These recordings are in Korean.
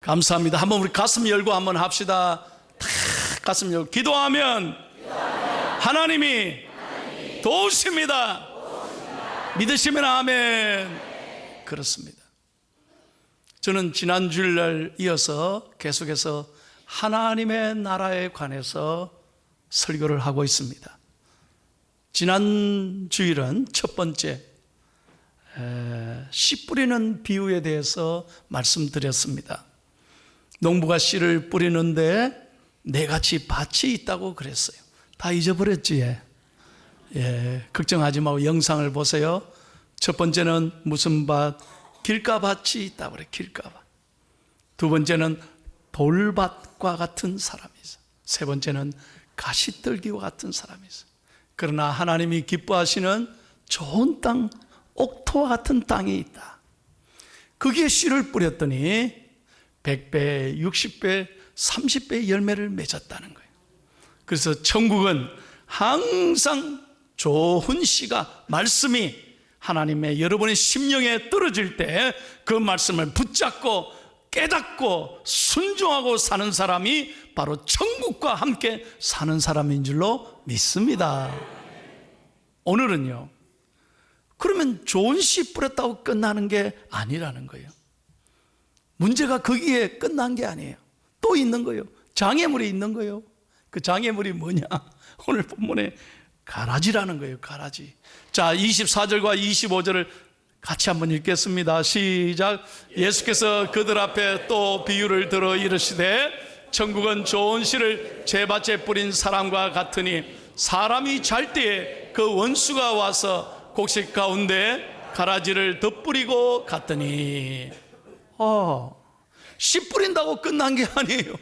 감사합니다. 한번 우리 가슴 열고 한번 합시다. 다 가슴 열고 기도하면 하나님이 도우십니다. 믿으시면 아멘. 그렇습니다. 저는 지난 주일날 이어서 계속해서 하나님의 나라에 관해서 설교를 하고 있습니다. 지난 주일은 첫 번째 씨 뿌리는 비유에 대해서 말씀드렸습니다. 농부가 씨를 뿌리는데 네 가지 밭이 있다고 그랬어요. 다 잊어버렸지? 예, 걱정하지 말고 영상을 보세요. 첫 번째는 무슨 밭? 길가밭이 있다고 그래. 길가밭. 두 번째는 돌밭과 같은 사람이 있어. 세 번째는 가시떨기와 같은 사람이 있어. 그러나 하나님이 기뻐하시는 좋은 땅, 옥토와 같은 땅이 있다. 거기에 씨를 뿌렸더니 100배, 60배, 30배의 열매를 맺었다는 거예요. 그래서 천국은 항상 좋은 씨가, 말씀이 하나님의 여러분의 심령에 떨어질 때 그 말씀을 붙잡고 깨닫고 순종하고 사는 사람이 바로 천국과 함께 사는 사람인 줄로 믿습니다. 오늘은요, 그러면 좋은 씨 뿌렸다고 끝나는 게 아니라는 거예요. 문제가 거기에 끝난 게 아니에요. 또 있는 거예요. 장애물이 있는 거예요. 그 장애물이 뭐냐? 오늘 본문에 가라지라는 거예요. 가라지. 자, 24절과 25절을 같이 한번 읽겠습니다. 시작. 예수께서 그들 앞에 또 비유를 들어 이르시되 천국은 좋은 씨를 제 밭에 뿌린 사람과 같으니 사람이 잘 때에 그 원수가 와서 곡식 가운데 가라지를 덧뿌리고 갔더니 씨 뿌린다고 끝난 게 아니에요.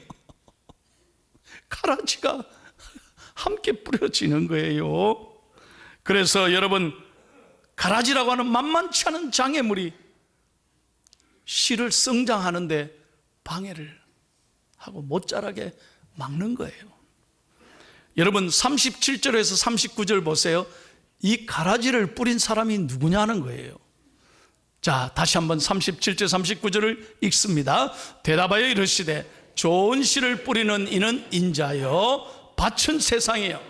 가라지가 함께 뿌려지는 거예요. 그래서 여러분, 가라지라고 하는 만만치 않은 장애물이 씨를 성장하는데 방해를 하고 못 자라게 막는 거예요. 여러분, 37절에서 39절 보세요. 이 가라지를 뿌린 사람이 누구냐는 거예요. 자, 다시 한번 37절 39절을 읽습니다. 대답하여 이르시되 좋은 씨를 뿌리는 이는 인자요 밭은 세상이요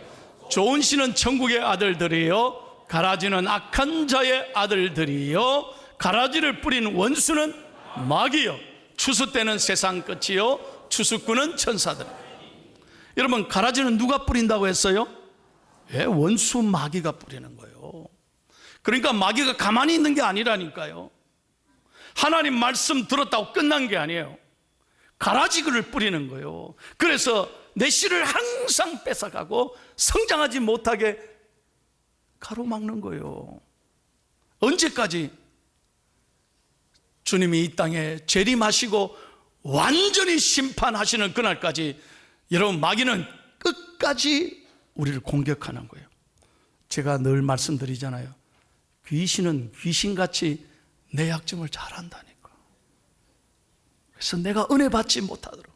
좋은 씨는 천국의 아들들이요 가라지는 악한 자의 아들들이요 가라지를 뿌린 원수는 마귀요 추수 때는 세상 끝이요 추수꾼은 천사들. 여러분, 가라지는 누가 뿌린다고 했어요? 예, 원수 마귀가 뿌리는 거예요. 그러니까 마귀가 가만히 있는 게 아니라니까요. 하나님 말씀 들었다고 끝난 게 아니에요. 가라지를 뿌리는 거예요. 그래서 내 씨를 항상 뺏어가고 성장하지 못하게 가로막는 거예요. 언제까지? 주님이 이 땅에 재림하시고 완전히 심판하시는 그날까지 여러분, 마귀는 끝까지 우리를 공격하는 거예요. 제가 늘 말씀드리잖아요. 귀신은 귀신같이 내 약점을 잘 안다니까. 그래서 내가 은혜 받지 못하도록,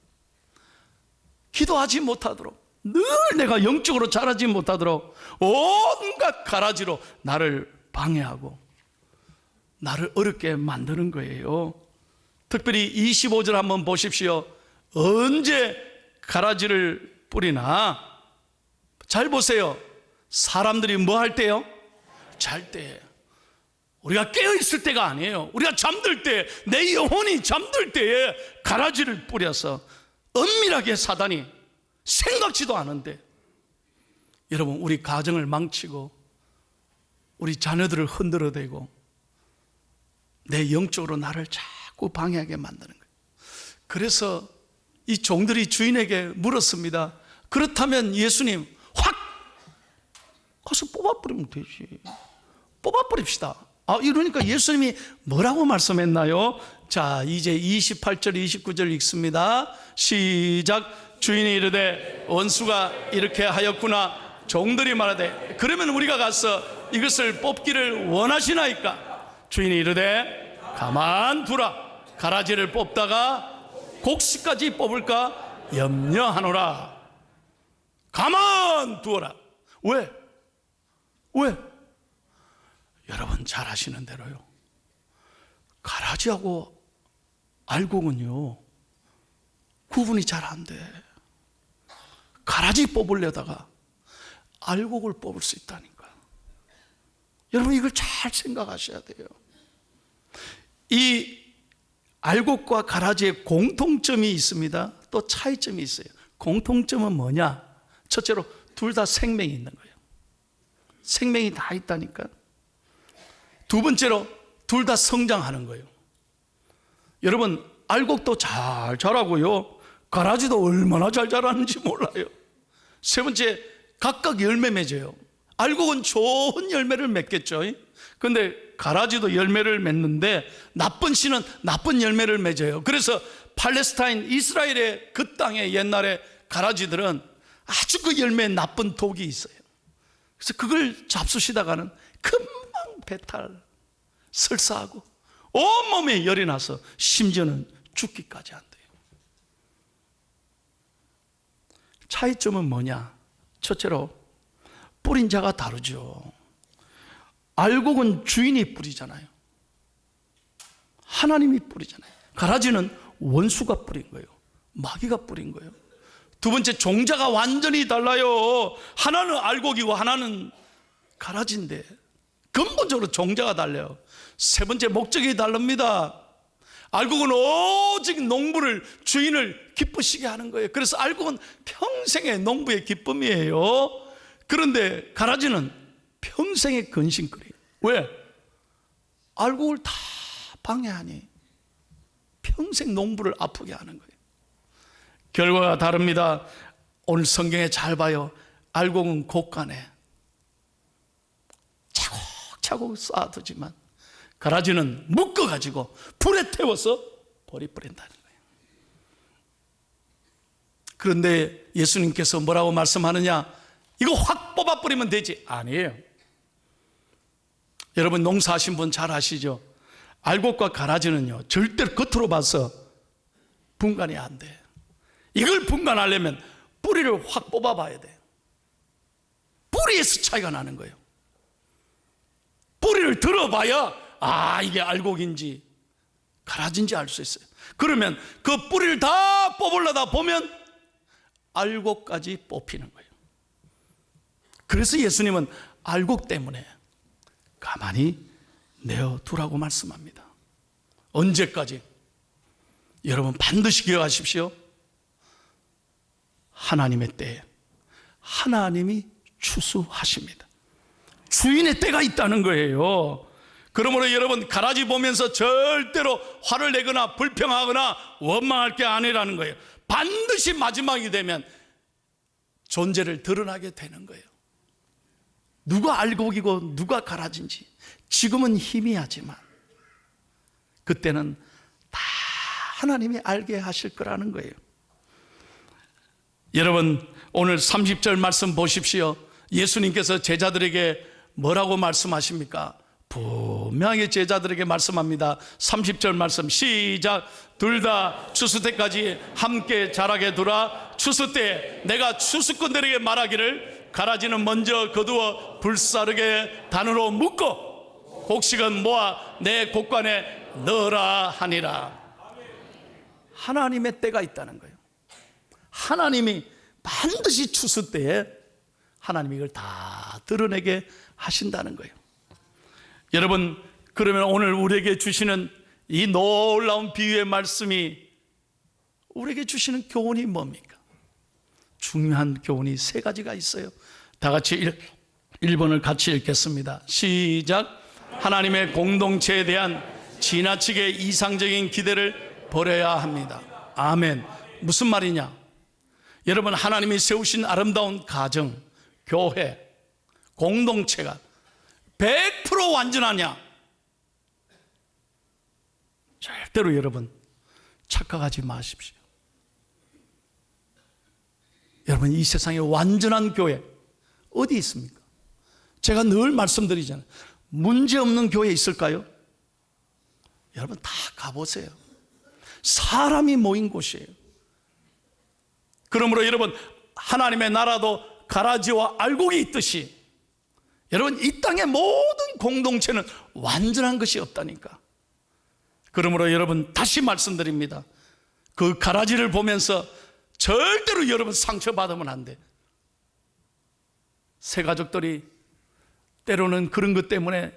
기도하지 못하도록, 늘 내가 영적으로 자라지 못하도록 온갖 가라지로 나를 방해하고 나를 어렵게 만드는 거예요. 특별히 25절 한번 보십시오. 언제 가라지를 뿌리나? 잘 보세요. 사람들이 뭐 할 때요? 잘 때. 우리가 깨어있을 때가 아니에요. 우리가 잠들 때, 내 영혼이 잠들 때에 가라지를 뿌려서 은밀하게 사단이 생각지도 않은데, 여러분, 우리 가정을 망치고 우리 자녀들을 흔들어대고 내 영적으로 나를 자꾸 방해하게 만드는 거예요. 그래서 이 종들이 주인에게 물었습니다. 그렇다면 예수님, 확 가서 뽑아버리면 되지. 뽑아버립시다. 이러니까 예수님이 뭐라고 말씀했나요? 자, 이제 28절 29절 읽습니다. 시작. 주인이 이르되 원수가 이렇게 하였구나. 종들이 말하되 그러면 우리가 가서 이것을 뽑기를 원하시나이까? 주인이 이르되 가만두라. 가라지를 뽑다가 곡식까지 뽑을까 염려하노라. 가만두어라. 왜? 여러분 잘 아시는 대로요, 가라지하고 알곡은요 구분이 잘 안 돼. 가라지 뽑으려다가 알곡을 뽑을 수 있다니까. 여러분 이걸 잘 생각하셔야 돼요. 이 알곡과 가라지의 공통점이 있습니다. 또 차이점이 있어요. 공통점은 뭐냐? 첫째로 둘 다 생명이 있는 거예요. 생명이 다 있다니까. 두 번째로 둘 다 성장하는 거예요. 여러분 알곡도 잘 자라고요, 가라지도 얼마나 잘 자라는지 몰라요. 세 번째, 각각 열매 맺어요. 알곡은 좋은 열매를 맺겠죠. 그런데 가라지도 열매를 맺는데 나쁜 씨는 나쁜 열매를 맺어요. 그래서 팔레스타인, 이스라엘의 그 땅에 옛날에 가라지들은 아주 그 열매에 나쁜 독이 있어요. 그래서 그걸 잡수시다가는 금방 배탈, 설사하고 온몸에 열이 나서 심지어는 죽기까지 한대요. 차이점은 뭐냐? 첫째로 뿌린 자가 다르죠. 알곡은 주인이 뿌리잖아요. 하나님이 뿌리잖아요. 가라지는 원수가 뿌린 거예요. 마귀가 뿌린 거예요. 두 번째, 종자가 완전히 달라요. 하나는 알곡이고 하나는 가라지인데 근본적으로 종자가 달라요. 세 번째, 목적이 다릅니다. 알곡은 오직 농부를, 주인을 기쁘시게 하는 거예요. 그래서 알곡은 평생의 농부의 기쁨이에요. 그런데 가라지는 평생의 근심거리예요. 왜? 알곡을 다 방해하니 평생 농부를 아프게 하는 거예요. 결과가 다릅니다. 오늘 성경에 잘 봐요. 알곡은 곳간에 차곡차곡 쌓아두지만 가라지는 묶어가지고 불에 태워서 버린다는 거예요. 그런데 예수님께서 뭐라고 말씀하느냐? 이거 확 뽑아버리면 되지. 아니에요. 여러분 농사하신 분 잘 아시죠? 알곡과 가라지는요 절대로 겉으로 봐서 분간이 안 돼. 이걸 분간하려면 뿌리를 확 뽑아봐야 돼. 뿌리에서 차이가 나는 거예요. 뿌리를 들어봐야 이게 알곡인지 가라지인지 알 수 있어요. 그러면 그 뿌리를 다 뽑으려다 보면 알곡까지 뽑히는 거예요. 그래서 예수님은 알곡 때문에 가만히 내어두라고 말씀합니다. 언제까지? 여러분 반드시 기억하십시오. 하나님의 때에 하나님이 추수하십니다. 주인의 때가 있다는 거예요. 그러므로 여러분 가라지 보면서 절대로 화를 내거나 불평하거나 원망할 게 아니라는 거예요. 반드시 마지막이 되면 존재를 드러나게 되는 거예요. 누가 알곡이고 누가 가라지인지 지금은 희미하지만 그때는 다 하나님이 알게 하실 거라는 거예요. 여러분 오늘 30절 말씀 보십시오. 예수님께서 제자들에게 뭐라고 말씀하십니까? 분명히 제자들에게 말씀합니다. 30절 말씀 시작. 둘 다 추수 때까지 함께 자라게 두라. 추수 때 내가 추수꾼들에게 말하기를 가라지는 먼저 거두어 불사르게 단으로 묶어 곡식은 모아 내 곡간에 넣으라 하니라. 하나님의 때가 있다는 거예요. 하나님이 반드시 추수 때에 하나님이 이걸 다 드러내게 하신다는 거예요. 여러분 그러면 오늘 우리에게 주시는 이 놀라운 비유의 말씀이 우리에게 주시는 교훈이 뭡니까? 중요한 교훈이 세 가지가 있어요. 다 같이 1번을 같이 읽겠습니다. 시작. 하나님의 공동체에 대한 지나치게 이상적인 기대를 버려야 합니다. 아멘. 무슨 말이냐? 여러분 하나님이 세우신 아름다운 가정, 교회, 공동체가 100% 완전하냐? 절대로 여러분 착각하지 마십시오. 여러분 이 세상에 완전한 교회 어디 있습니까? 제가 늘 말씀드리잖아요. 문제없는 교회 있을까요? 여러분 다 가보세요. 사람이 모인 곳이에요. 그러므로 여러분 하나님의 나라도 가라지와 알곡이 있듯이 여러분 이 땅의 모든 공동체는 완전한 것이 없다니까. 그러므로 여러분 다시 말씀드립니다. 그 가라지를 보면서 절대로 여러분 상처받으면 안 돼. 새 가족들이 때로는 그런 것 때문에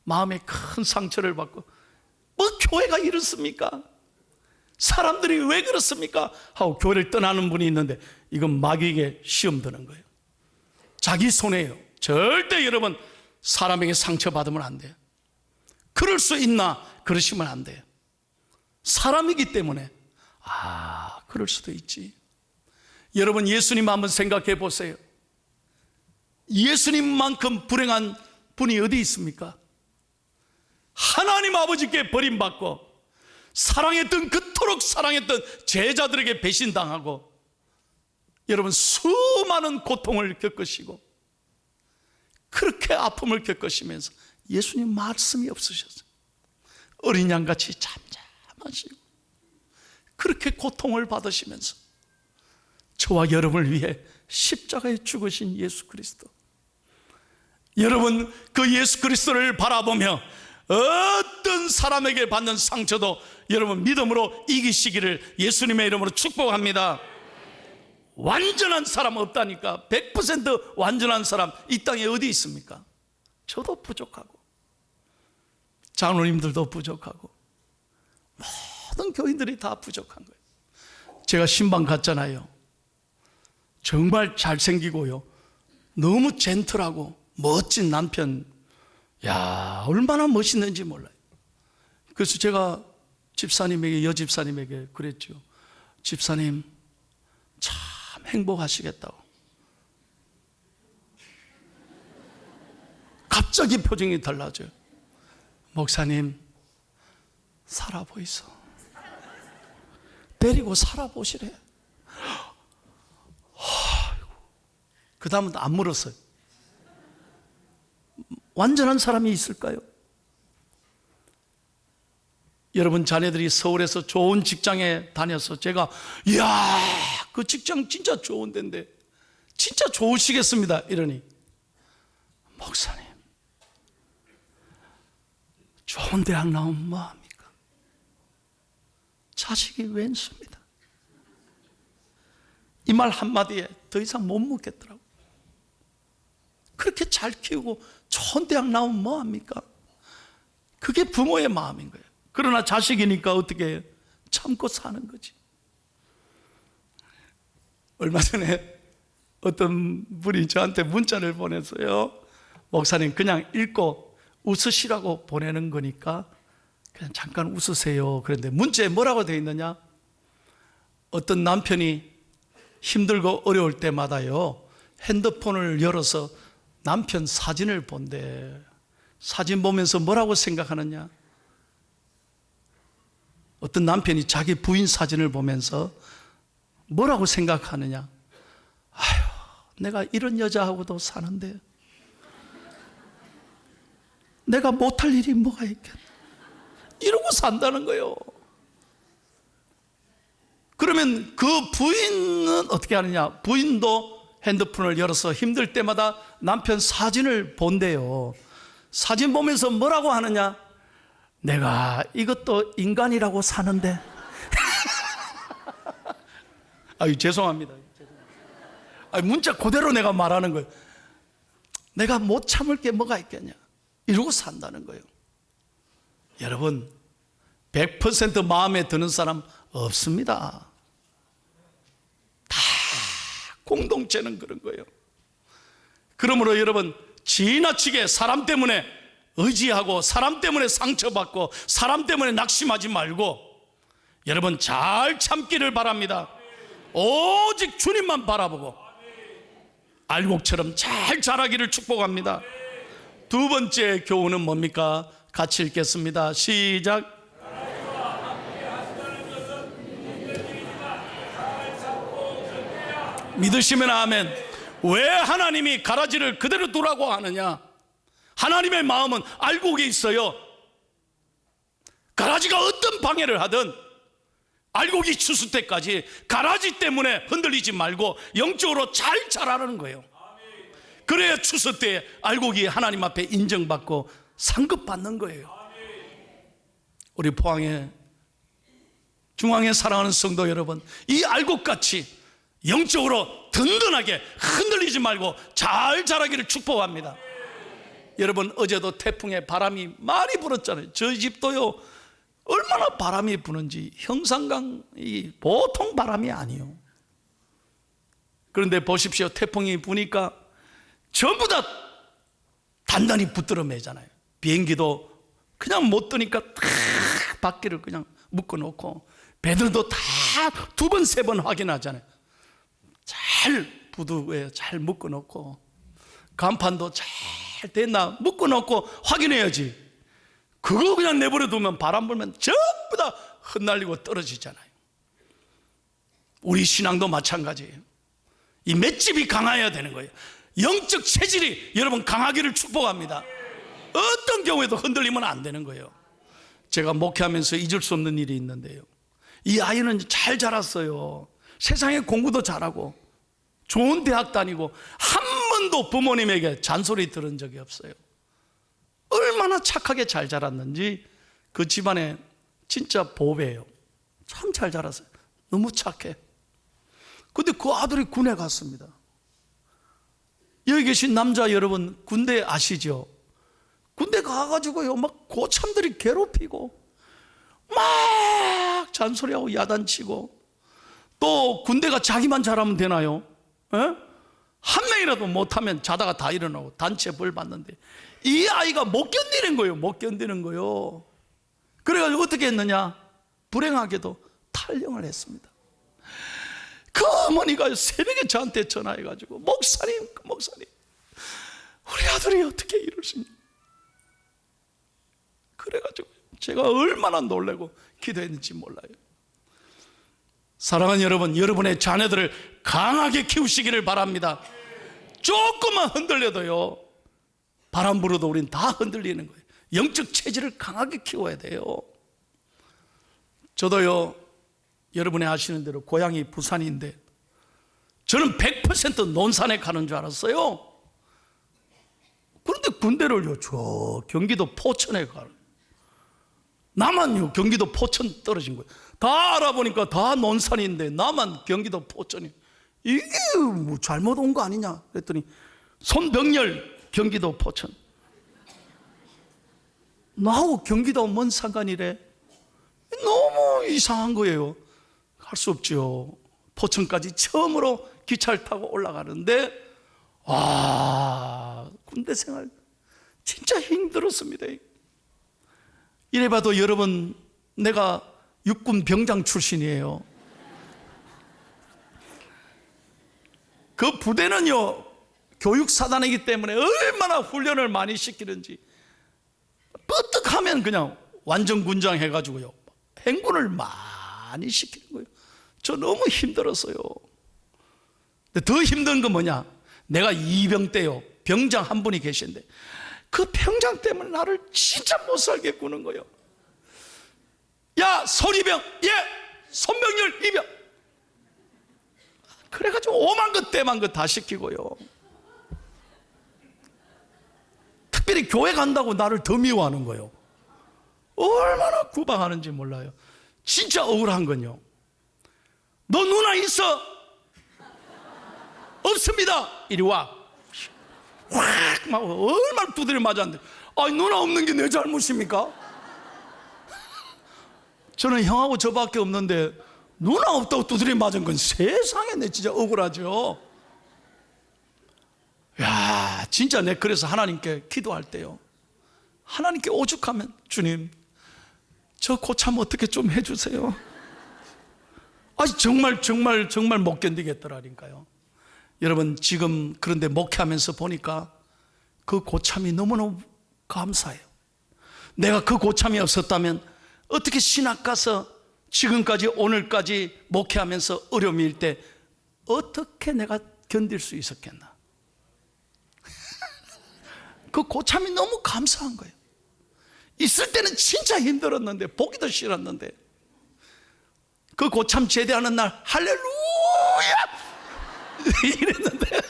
마음에 큰 상처를 받고, 뭐 교회가 이렇습니까? 사람들이 왜 그렇습니까? 하고 교회를 떠나는 분이 있는데, 이건 마귀에게 시험 드는 거예요. 자기 손해예요. 절대 여러분 사람에게 상처받으면 안 돼요. 그럴 수 있나? 그러시면 안 돼요. 사람이기 때문에 그럴 수도 있지. 여러분 예수님 한번 생각해 보세요. 예수님만큼 불행한 분이 어디 있습니까? 하나님 아버지께 버림받고 사랑했던, 그토록 사랑했던 제자들에게 배신당하고, 여러분 수많은 고통을 겪으시고 그렇게 아픔을 겪으시면서 예수님 말씀이 없으셨어요. 어린 양같이 잠잠하시고 그렇게 고통을 받으시면서 저와 여러분을 위해 십자가에 죽으신 예수 그리스도, 여러분 그 예수 그리스도를 바라보며 어떤 사람에게 받는 상처도 여러분 믿음으로 이기시기를 예수님의 이름으로 축복합니다. 완전한 사람 없다니까. 100% 완전한 사람 이 땅에 어디 있습니까? 저도 부족하고 장로님들도 부족하고 모든 교인들이 다 부족한 거예요. 제가 신방 갔잖아요. 정말 잘생기고요, 너무 젠틀하고 멋진 남편, 야 얼마나 멋있는지 몰라요. 그래서 제가 집사님에게, 여집사님에게 그랬죠. 집사님 참 행복하시겠다고. 갑자기 표정이 달라져요. 목사님 살아보이소. 데리고 살아보시래. 그 다음은 안 물었어요. 완전한 사람이 있을까요? 여러분 자녀들이 서울에서 좋은 직장에 다녀서 제가 이야 그 직장 진짜 좋은 데인데 진짜 좋으시겠습니다 이러니, 목사님 좋은 대학 나오면 뭐합니까? 자식이 왼수입니다. 이 말 한마디에 더 이상 못 묻겠더라고요. 그렇게 잘 키우고 좋은 대학 나오면 뭐합니까? 그게 부모의 마음인 거예요. 그러나 자식이니까 어떻게 해요? 참고 사는 거지. 얼마 전에 어떤 분이 저한테 문자를 보냈어요. 목사님 그냥 읽고 웃으시라고 보내는 거니까 그냥 잠깐 웃으세요. 그런데 문자에 뭐라고 되어 있느냐? 어떤 남편이 힘들고 어려울 때마다요 핸드폰을 열어서 남편 사진을 본대. 사진 보면서 뭐라고 생각하느냐? 어떤 남편이 자기 부인 사진을 보면서 뭐라고 생각하느냐? 아휴, 내가 이런 여자하고도 사는데 내가 못할 일이 뭐가 있겠나? 이러고 산다는 거예요. 그러면 그 부인은 어떻게 하느냐? 부인도 핸드폰을 열어서 힘들 때마다 남편 사진을 본대요. 사진 보면서 뭐라고 하느냐? 내가 이것도 인간이라고 사는데. 아유 죄송합니다. 문자 그대로 내가 말하는 거예요. 내가 못 참을 게 뭐가 있겠냐? 이러고 산다는 거예요. 여러분 100% 마음에 드는 사람 없습니다. 다 공동체는 그런 거예요. 그러므로 여러분 지나치게 사람 때문에 의지하고 사람 때문에 상처받고 사람 때문에 낙심하지 말고 여러분 잘 참기를 바랍니다. 오직 주님만 바라보고 알곡처럼 잘 자라기를 축복합니다. 두 번째 교훈은 뭡니까? 같이 읽겠습니다. 시작. 믿으시면 아멘. 왜 하나님이 가라지를 그대로 두라고 하느냐? 하나님의 마음은 알곡에 있어요. 가라지가 어떤 방해를 하든 알곡이 추수 때까지 가라지 때문에 흔들리지 말고 영적으로 잘 자라는 거예요. 그래야 추수 때 알곡이 하나님 앞에 인정받고 상급받는 거예요. 우리 포항에 중앙에 사랑하는 성도 여러분, 이 알곡같이 영적으로 든든하게 흔들리지 말고 잘 자라기를 축복합니다. 여러분, 어제도 태풍에 바람이 많이 불었잖아요. 저희 집도요, 얼마나 바람이 부는지. 형산강이 보통 바람이 아니에요. 그런데 보십시오, 태풍이 부니까 전부 다 단단히 붙들어 매잖아요. 비행기도 그냥 못 뜨니까 다 바퀴를 그냥 묶어 놓고, 배들도 다 2번, 3번 확인하잖아요. 잘 부두에 잘 묶어 놓고, 간판도 잘 됐나 묶어 놓고 확인해야지. 그거 그냥 내버려 두면 바람 불면 전부 다 흩날리고 떨어지잖아요. 우리 신앙도 마찬가지예요. 이 맷집이 강해야 되는 거예요. 영적 체질이 여러분 강하기를 축복합니다. 어떤 경우에도 흔들리면 안 되는 거예요. 제가 목회하면서 잊을 수 없는 일이 있는데요, 이 아이는 잘 자랐어요. 세상에 공부도 잘하고 좋은 대학 다니고 한 번도 부모님에게 잔소리 들은 적이 없어요. 얼마나 착하게 잘 자랐는지. 그 집안에 진짜 보배예요. 참 잘 자랐어요. 너무 착해. 근데 그 아들이 군에 갔습니다. 여기 계신 남자 여러분, 군대 아시죠? 군대 가가지고요, 막 고참들이 괴롭히고 막 잔소리하고 야단치고, 또 군대가 자기만 잘하면 되나요? 한 명이라도 못하면 자다가 다 일어나고 단체 벌 받는데, 이 아이가 못 견디는 거예요. 못 견디는 거예요. 그래가지고 어떻게 했느냐, 불행하게도 탈영을 했습니다. 그 어머니가 새벽에 저한테 전화해가지고, 목사님 우리 아들이 어떻게 이럴 수 있냐. 그래가지고 제가 얼마나 놀라고 기도했는지 몰라요. 사랑하는 여러분, 여러분의 자녀들을 강하게 키우시기를 바랍니다. 조금만 흔들려도요, 바람 불어도 우린 다 흔들리는 거예요. 영적 체질을 강하게 키워야 돼요. 저도요, 여러분이 아시는 대로 고향이 부산인데, 저는 100% 논산에 가는 줄 알았어요. 그런데 군대를요, 저 경기도 포천에 가요. 나만요, 경기도 포천 떨어진 거예요. 다 알아보니까 다 논산인데 나만 경기도 포천이. 이게 뭐 잘못 온 거 아니냐 그랬더니, 손병렬 경기도 포천. 나하고 경기도 뭔 상관이래. 너무 이상한 거예요. 할 수 없죠. 포천까지 처음으로 기차를 타고 올라가는데, 군대 생활 진짜 힘들었습니다. 이래봐도 여러분, 내가 육군 병장 출신이에요. 그 부대는요, 교육사단이기 때문에 얼마나 훈련을 많이 시키는지, 뻗뜩하면 그냥 완전 군장 해가지고요, 행군을 많이 시키는 거예요. 저 너무 힘들었어요. 근데 더 힘든 건 뭐냐, 내가 이병 때요, 병장 한 분이 계신데, 그 병장 때문에 나를 진짜 못 살게 구는 거예요. 야, 손이병, 예, 손병렬 이병. 그래가지고 오만 것 때만 것 다 시키고요. 특별히 교회 간다고 나를 더 미워하는 거예요. 얼마나 구박하는지 몰라요. 진짜 억울한 건요, 너 누나 있어? 없습니다. 이리 와. 확 막 얼마나 두드려 맞았는데, 아니 누나 없는 게 내 잘못입니까? 저는 형하고 저밖에 없는데 누나 없다고 두드려 맞은 건 세상에 내 진짜 억울하죠. 야, 진짜 내 그래서 하나님께 기도할 때요, 하나님께 오죽하면, 주님 저 고참 어떻게 좀 해주세요. 아니 정말 못 견디겠더라니까요. 여러분, 지금 그런데 목회하면서 보니까 그 고참이 너무너무 감사해요. 내가 그 고참이 없었다면 어떻게 신학 가서 지금까지 오늘까지 목회하면서 어려움일 때 어떻게 내가 견딜 수 있었겠나. 그 고참이 너무 감사한 거예요. 있을 때는 진짜 힘들었는데, 보기도 싫었는데, 그 고참 제대하는 날 할렐루야 이랬는데,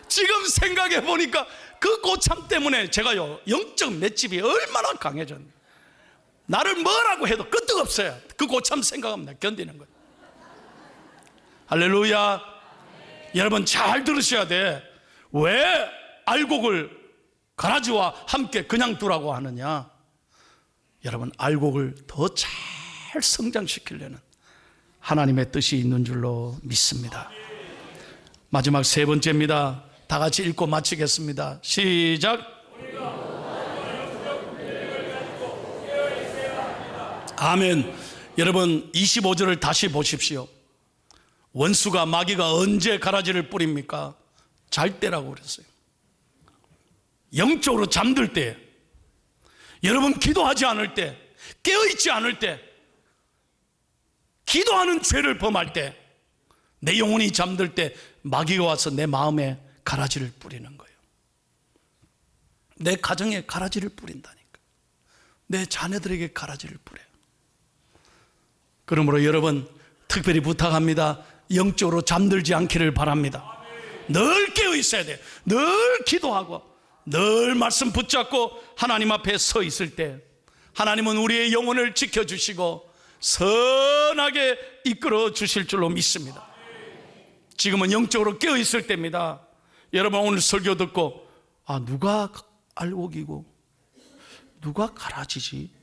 지금 생각해 보니까 그 고참 때문에 제가요, 영적 맷집이 얼마나 강해졌는데, 나를 뭐라고 해도 끄떡없어요. 그 고참 생각합니다. 견디는 거예요. 할렐루야. 여러분 잘 들으셔야 돼. 왜 알곡을 가라지와 함께 그냥 두라고 하느냐? 여러분 알곡을 더 잘 성장시키려는 하나님의 뜻이 있는 줄로 믿습니다. 마지막 세 번째입니다. 다 같이 읽고 마치겠습니다. 시작. 아멘. 여러분 25절을 다시 보십시오. 원수가 마귀가 언제 가라지를 뿌립니까? 잘 때라고 그랬어요. 영적으로 잠들 때, 여러분 기도하지 않을 때, 깨어있지 않을 때, 기도하는 죄를 범할 때, 내 영혼이 잠들 때 마귀가 와서 내 마음에 가라지를 뿌리는 거예요. 내 가정에 가라지를 뿌린다니까. 내 자녀들에게 가라지를 뿌려요. 그러므로 여러분 특별히 부탁합니다. 영적으로 잠들지 않기를 바랍니다. 늘 깨어 있어야 돼요. 늘 기도하고 늘 말씀 붙잡고 하나님 앞에 서 있을 때 하나님은 우리의 영혼을 지켜주시고 선하게 이끌어 주실 줄로 믿습니다. 지금은 영적으로 깨어 있을 때입니다. 여러분 오늘 설교 듣고 누가 알곡이고 누가 가라지지?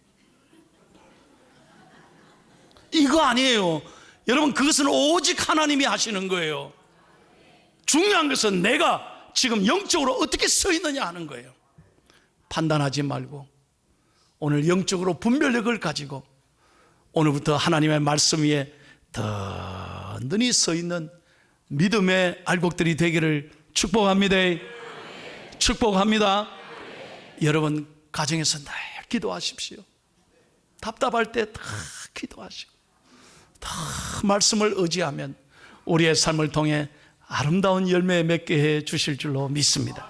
이거 아니에요. 여러분 그것은 오직 하나님이 하시는 거예요. 중요한 것은 내가 지금 영적으로 어떻게 서 있느냐 하는 거예요. 판단하지 말고 오늘 영적으로 분별력을 가지고 오늘부터 하나님의 말씀 위에 든든히 서 있는 믿음의 알곡들이 되기를 축복합니다. 축복합니다. 여러분 가정에서 늘 기도하십시오. 답답할 때 다 기도하시고 다 말씀을 의지하면 우리의 삶을 통해 아름다운 열매 맺게 해 주실 줄로 믿습니다.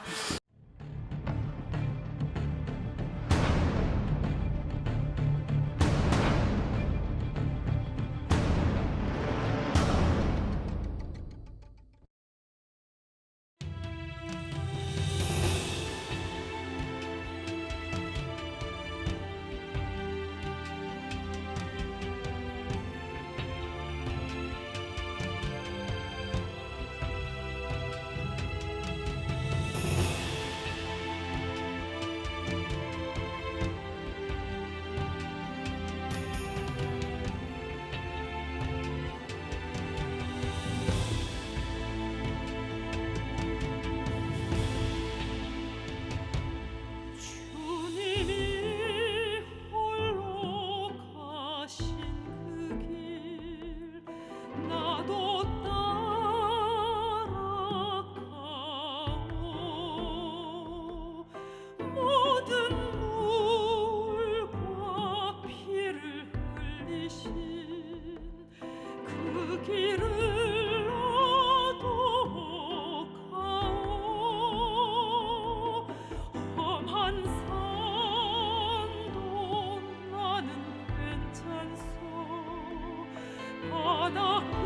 바닷가